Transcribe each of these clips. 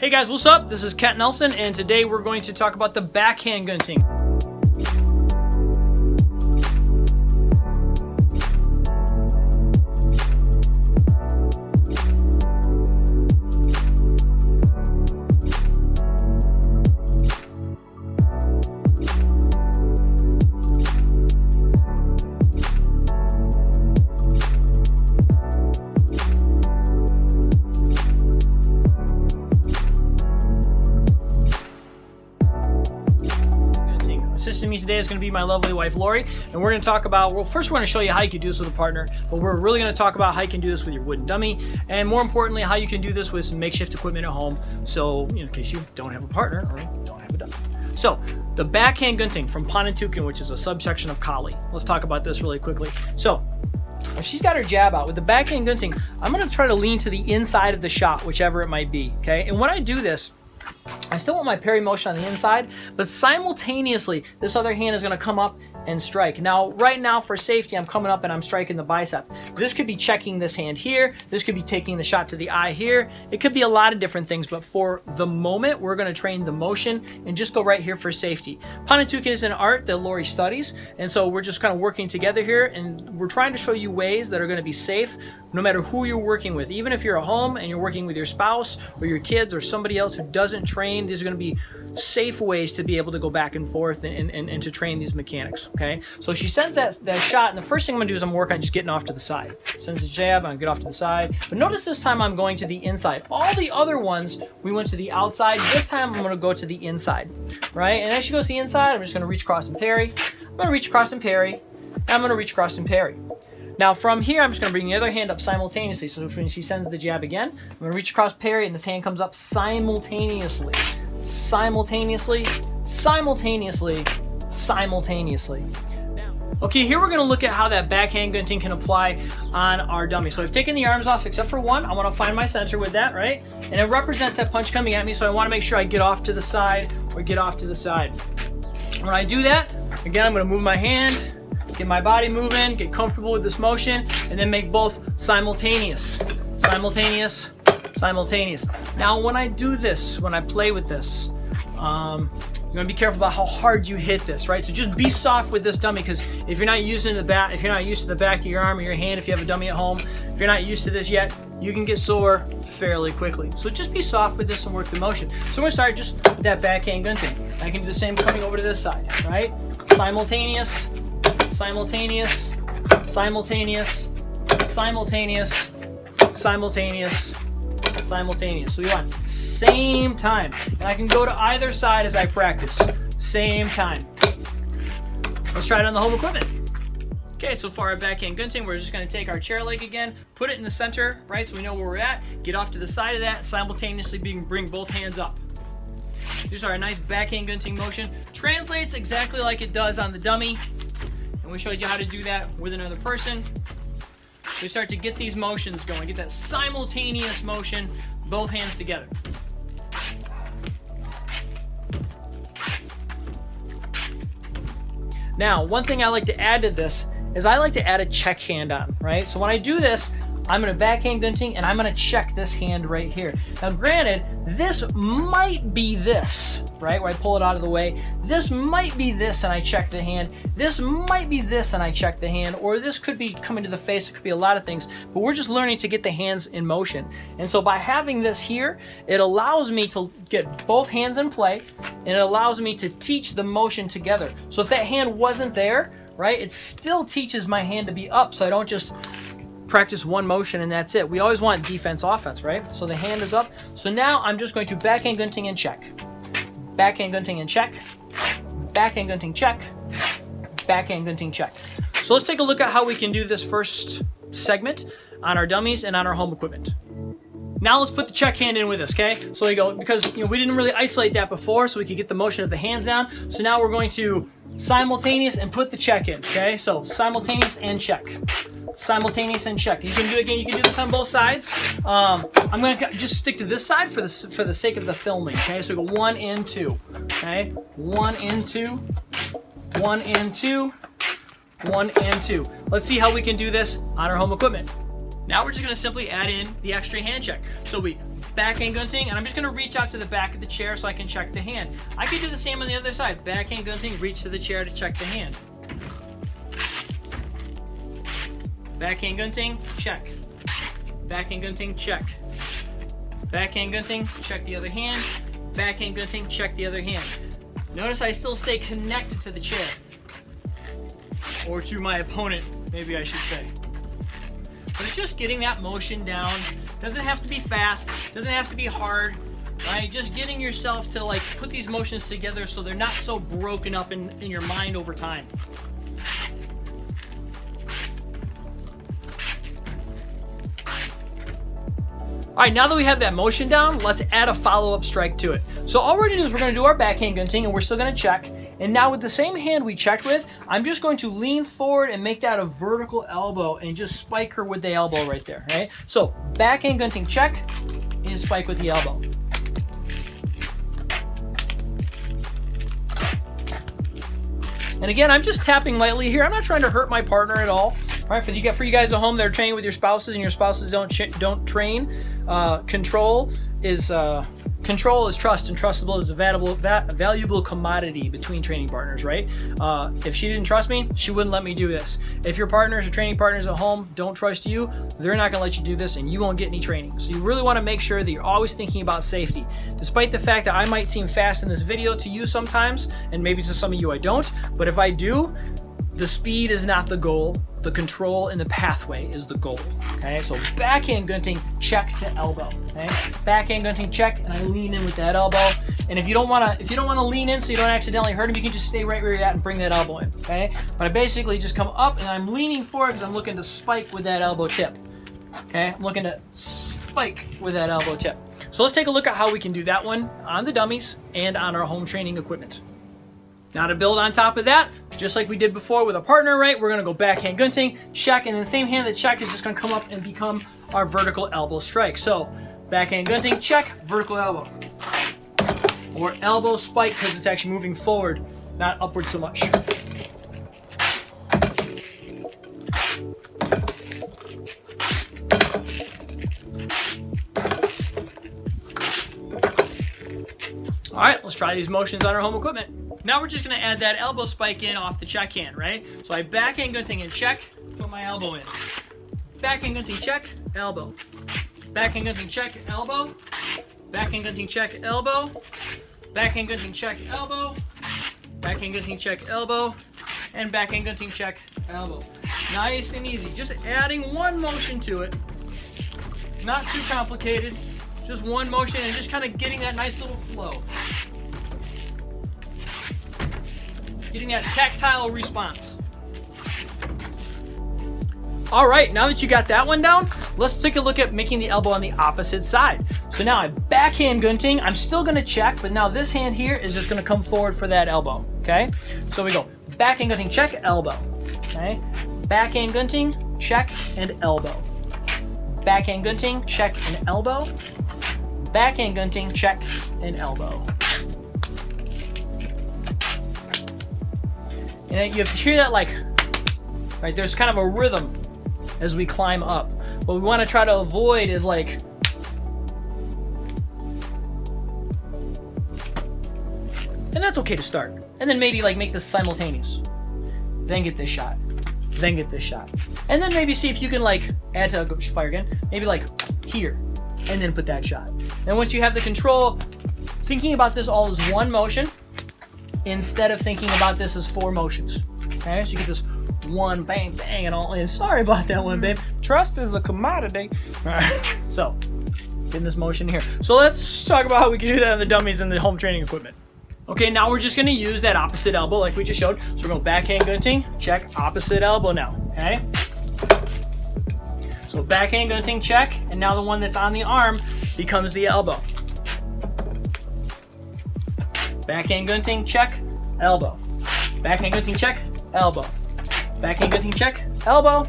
Hey guys, what's up? This is Cat Nelson, and today we're going to talk about the backhand gunting. Assisting me today is going to be my lovely wife Lori, and we're going to talk about, well, first we're going to show you how you can do this with a partner, but we're really going to talk about how you can do this with your wooden dummy, and more importantly, how you can do this with some makeshift equipment at home, so in case you don't have a partner or don't have a dummy. So the backhand gunting from Panantukan, which is a subsection of Kali. Let's talk about this really quickly. So if she's got her jab out with the backhand gunting, I'm going to try to lean to the inside of the shot, whichever it might be. Okay, and when I do this, I still want my parry motion on the inside, but simultaneously, this other hand is going to come up and strike. Now, right now, for safety, I'm coming up and I'm striking the bicep. This could be checking this hand here. This could be taking the shot to the eye here. It could be a lot of different things, but for the moment, we're going to train the motion and just go right here for safety. Panantukan is an art that Lori studies, and so we're just kind of working together here, and we're trying to show you ways that are going to be safe no matter who you're working with. Even if you're at home and you're working with your spouse or your kids or somebody else who doesn't train, these are going to be safe ways to be able to go back and forth and to train these mechanics. Okay, so she sends that shot, and the first thing I'm gonna do is I'm gonna work on just getting off to the side. Sends the jab, I'm gonna get off to the side. But notice this time I'm going to the inside. All the other ones, we went to the outside. This time I'm gonna go to the inside, right? And as she goes to the inside, I'm just gonna reach across and parry. I'm gonna reach across and parry. And I'm gonna reach across and parry. Now from here, I'm just gonna bring the other hand up simultaneously. So when she sends the jab again, I'm gonna reach across, parry, and this hand comes up simultaneously. Simultaneously, simultaneously, simultaneously. Okay, here we're going to look at how that backhand gunting can apply on our dummy. So I've taken the arms off except for one. I want to find my center with that, right? And it represents that punch coming at me, so I want to make sure I get off to the side or get off to the side. When I do that, again, I'm going to move my hand, get my body moving, get comfortable with this motion, and then make both simultaneous. Simultaneous, simultaneous. Now when I do this, when I play with this, you're gonna be careful about how hard you hit this, right? So just be soft with this dummy, because if you're not used to the back of your arm or your hand, if you have a dummy at home, if you're not used to this yet, you can get sore fairly quickly. So just be soft with this and work the motion. So we're gonna start just with that backhand gunting. I can do the same coming over to this side, right? Simultaneous, simultaneous, simultaneous, simultaneous, simultaneous, simultaneous. So we want same time, and I can go to either side as I practice. Same time. Let's try it on the home equipment. Okay, so for our backhand gunting, we're just going to take our chair leg again, put it in the center, right, so we know where we're at. Get off to the side of that, simultaneously bring both hands up. Here's our nice backhand gunting motion. Translates exactly like it does on the dummy, and we showed you how to do that with another person. We start to get these motions going, get that simultaneous motion, both hands together. Now, one thing I like to add to this is I like to add a check hand on, right? So when I do this, I'm going to backhand gunting and I'm going to check this hand right here. Now granted, this might be this, right, where I pull it out of the way. This might be this and I check the hand. This might be this and I check the hand, or this could be coming to the face. It could be a lot of things, but we're just learning to get the hands in motion. And so by having this here, it allows me to get both hands in play, and it allows me to teach the motion together. So if that hand wasn't there, right, it still teaches my hand to be up, so I don't just practice one motion and that's it. We always want defense, offense, right? So the hand is up. So now I'm just going to backhand gunting and check. Backhand gunting and check. Backhand gunting check. Backhand gunting check. So let's take a look at how we can do this first segment on our dummies and on our home equipment. Now let's put the check hand in with us, okay? So we go, because we didn't really isolate that before, so we could get the motion of the hands down. So now we're going to simultaneous and put the check in, okay? So simultaneous and check. Simultaneous and check. You can do it again. You can do this on both sides. I'm going to just stick to this side for the sake of the filming. Okay, so we go 1 and 2. Okay, 1 and 2, 1 and 2, 1 and 2. Let's see how we can do this on our home equipment. Now we're just going to simply add in the extra hand check. So we backhand gunting, and I'm just gonna reach out to the back of the chair so I can check the hand. I can do the same on the other side. Backhand gunting, reach to the chair to check the hand. Backhand gunting, check. Backhand gunting, check. Backhand gunting, check the other hand. Backhand gunting, check the other hand. Notice I still stay connected to the chair. Or to my opponent, maybe I should say. But it's just getting that motion down. Doesn't have to be fast, doesn't have to be hard, right? Just getting yourself to like put these motions together so they're not so broken up in your mind over time. All right, now that we have that motion down, let's add a follow-up strike to it. So all we're gonna do is we're gonna do our backhand gunting and we're still gonna check. And now with the same hand we checked with, I'm just going to lean forward and make that a vertical elbow and just spike her with the elbow right there, right? So backhand gunting check and spike with the elbow. And again, I'm just tapping lightly here. I'm not trying to hurt my partner at all. All right, for you guys at home that are training with your spouses and your spouses don't train, control is trust, and trustable is a valuable commodity between training partners, right? If she didn't trust me, she wouldn't let me do this. If your partners or training partners at home don't trust you, they're not gonna let you do this and you won't get any training. So you really wanna make sure that you're always thinking about safety. Despite the fact that I might seem fast in this video to you sometimes, and maybe to some of you I don't, but if I do, the speed is not the goal. The control and the pathway is the goal. Okay, so backhand gunting, check to elbow. Okay, backhand gunting, check, and I lean in with that elbow. And if you don't want to lean in so you don't accidentally hurt him, you can just stay right where you're at and bring that elbow in. Okay, but I basically just come up and I'm leaning forward because I'm looking to spike with that elbow tip. Okay, I'm looking to spike with that elbow tip. So let's take a look at how we can do that one on the dummies and on our home training equipment. Now to build on top of that, just like we did before with a partner, right, we're gonna go backhand gunting, check, and then the same hand that check is just gonna come up and become our vertical elbow strike. So backhand gunting, check, vertical elbow. Or elbow spike because it's actually moving forward, not upward so much. All right, let's try these motions on our home equipment. Now we're just gonna add that elbow spike in off the check hand, right? So I backhand gunting and check, put my elbow in. Backhand gunting check, elbow. Backhand gunting check, elbow. Backhand gunting check, elbow. Backhand gunting check, elbow. Backhand gunting check, elbow. And backhand gunting check, elbow. Nice and easy, just adding one motion to it. Not too complicated, just one motion and just kind of getting that nice little flow. Getting that tactile response. All right, now that you got that one down, let's take a look at making the elbow on the opposite side. So now I'm backhand gunting, I'm still gonna check, but now this hand here is just gonna come forward for that elbow, okay? So we go backhand gunting, check, elbow, okay? Backhand gunting, check, and elbow. Backhand gunting, check, and elbow. Backhand gunting, check, and elbow. And you hear that like, right, there's kind of a rhythm as we climb up. What we want to try to avoid is like, and that's okay to start. And then maybe like make this simultaneous. Then get this shot. Then get this shot. And then maybe see if you can like add to fire again. Maybe like here. And then put that shot. And once you have the control, thinking about this all as one motion, instead of thinking about this as four motions. Okay, so you get this one bang bang and all in. Sorry about that one, babe. Trust is a commodity. All right, so getting this motion here. So let's talk about how we can do that on the dummies and the home training equipment. Okay, now we're just gonna use that opposite elbow like we just showed. So we're going backhand gunting, check, opposite elbow now, okay? So backhand gunting, check, and now the one that's on the arm becomes the elbow. Backhand gunting, check, elbow. Backhand gunting, check, elbow. Backhand gunting, check, elbow.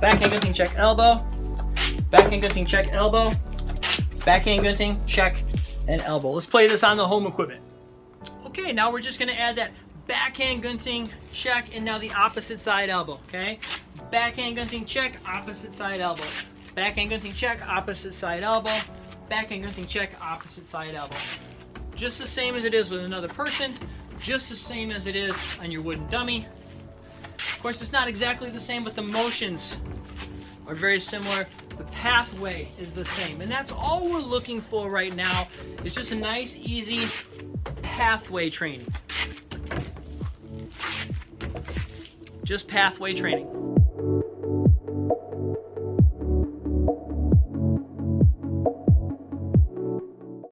Backhand gunting, check, elbow. Backhand gunting, check, elbow. Backhand gunting, check, and elbow. Let's play this on the home equipment. Okay, now we're just gonna add that backhand gunting, check, and now the opposite side elbow, okay? Backhand gunting, check, opposite side elbow. Backhand gunting, check, opposite side elbow. backhand gunting check, opposite side elbow. Just the same as it is with another person, just the same as it is on your wooden dummy. Of course, it's not exactly the same, but the motions are very similar. The pathway is the same. And that's all we're looking for right now. It's just a nice, easy pathway training. Just pathway training.